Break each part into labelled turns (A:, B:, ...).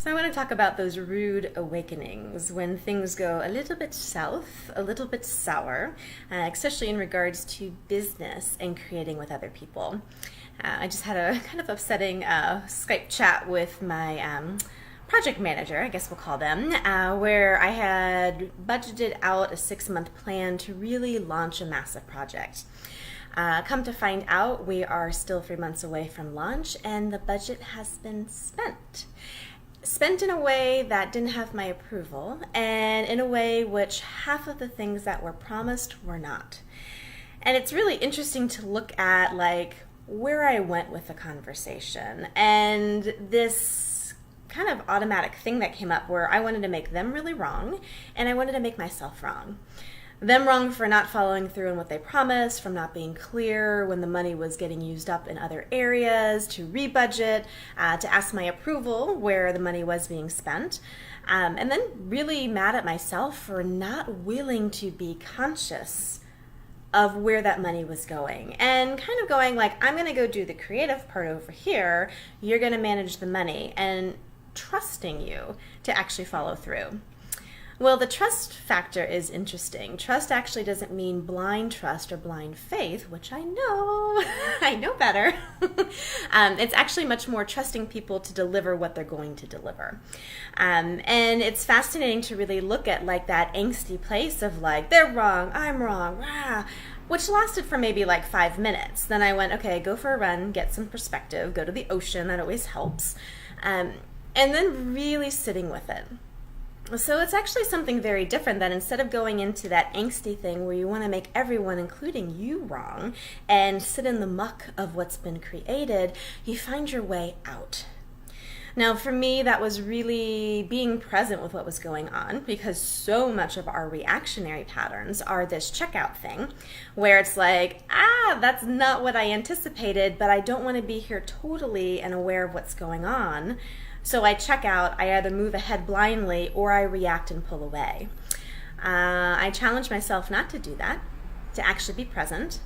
A: So I want to talk about those rude awakenings when things go a little bit south, a little bit sour, especially in regards to business and creating with other people. I just had a kind of upsetting Skype chat with my project manager, I guess we'll call them, where I had budgeted out a 6-month plan to really launch a massive project. Come to find out, we are still 3 months away from launch, and the budget has been spent in a way that didn't have my approval, and in a way which half of the things that were promised were not. And it's really interesting to look at where I went with the conversation, and this kind of automatic thing that came up where I wanted to make them really wrong, and I wanted to make myself wrong. Them wrong for not following through on what they promised, from not being clear when the money was getting used up in other areas, to rebudget, to ask my approval where the money was being spent, and then really mad at myself for not willing to be conscious of where that money was going, and kind of going I'm going to go do the creative part over here, you're going to manage the money, and trusting you to actually follow through. Well, the trust factor is interesting. Trust actually doesn't mean blind trust or blind faith, which I know better. It's actually much more trusting people to deliver what they're going to deliver. And it's fascinating to really look at that angsty place of they're wrong, I'm wrong, rah, which lasted for maybe 5 minutes. Then I went, okay, go for a run, get some perspective, go to the ocean, that always helps. And then really sitting with it. So it's actually something very different, that instead of going into that angsty thing where you want to make everyone, including you, wrong and sit in the muck of what's been created, you find your way out. Now, for me, that was really being present with what was going on, because so much of our reactionary patterns are this checkout thing where it's that's not what I anticipated, but I don't want to be here totally and aware of what's going on. So I check out, I either move ahead blindly or I react and pull away. I challenge myself not to do that, to actually be present.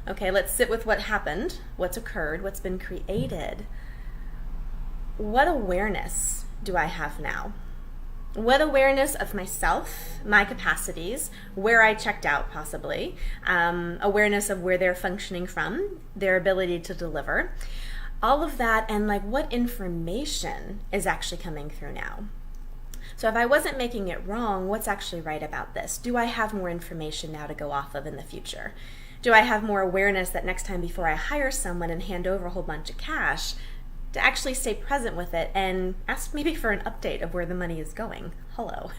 A: Okay, let's sit with what happened, what's occurred, what's been created. What awareness do I have now? What awareness of myself, my capacities, where I checked out possibly, awareness of where they're functioning from, their ability to deliver. All of that, and what information is actually coming through now. So if I wasn't making it wrong, what's actually right about this? Do I have more information now to go off of in the future? Do I have more awareness that next time before I hire someone and hand over a whole bunch of cash, to actually stay present with it and ask maybe for an update of where the money is going? Hello.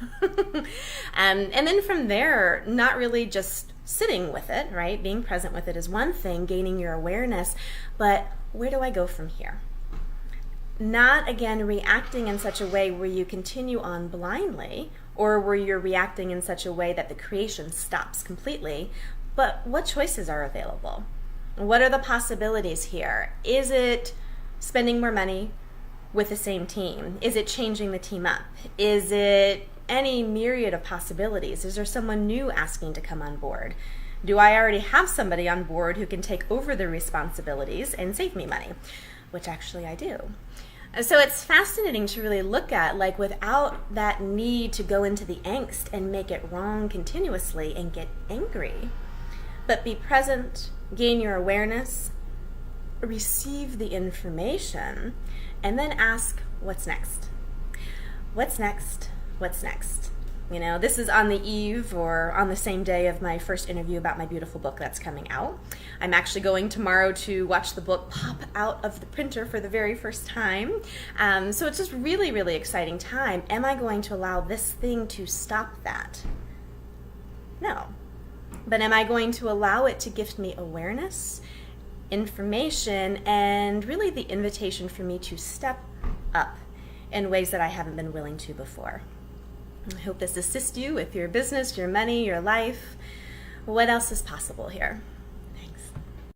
A: And then from there, not really just sitting with it, right? Being present with it is one thing, gaining your awareness, but where do I go from here? Not, again, reacting in such a way where you continue on blindly, or where you're reacting in such a way that the creation stops completely, but what choices are available? What are the possibilities here? Is it spending more money with the same team? Is it changing the team up? Is it any myriad of possibilities? Is there someone new asking to come on board? Do I already have somebody on board who can take over the responsibilities and save me money? Which actually I do. So it's fascinating to really look at, without that need to go into the angst and make it wrong continuously and get angry, but be present, gain your awareness, receive the information, and then ask, what's next? What's next? What's next? This is on the eve or on the same day of my first interview about my beautiful book that's coming out. I'm actually going tomorrow to watch the book pop out of the printer for the very first time. So it's just really, really exciting time. Am I going to allow this thing to stop that? No. But am I going to allow it to gift me awareness, information, and really the invitation for me to step up in ways that I haven't been willing to before? I hope this assists you with your business, your money, your life. What else is possible here?